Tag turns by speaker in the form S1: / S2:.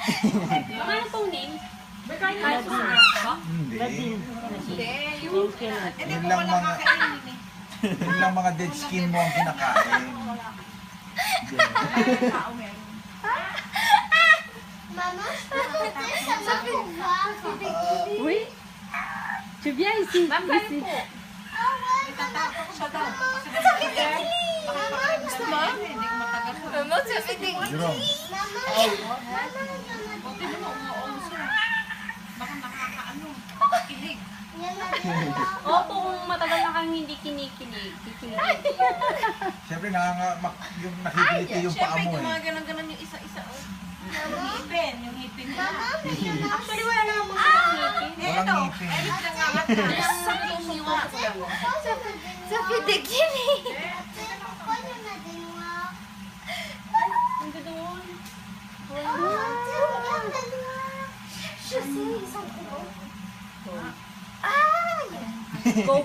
S1: Ano pong name?
S2: Hindi.
S3: Yun lang mga yun lang mga dead skin mo ang kinakain.
S4: Maman, ça fait voir.
S1: Oui. Tu viens ici. Ici.
S4: Maman, ça fait des
S3: Jerome,
S1: Oo, kung matagal na kang hindi kinikilig. Kikilig.
S3: siyempre yung nakikiliti yung paa mo eh.
S5: Ganon yung isa-isa. Yung hipin nila.
S1: Actually, wala naman po silang ngipin.
S3: Walang ngipin.
S4: Ça fait des guillis.
S1: Ang doon.
S4: Je sais, ils sont trop beaux.
S1: Go.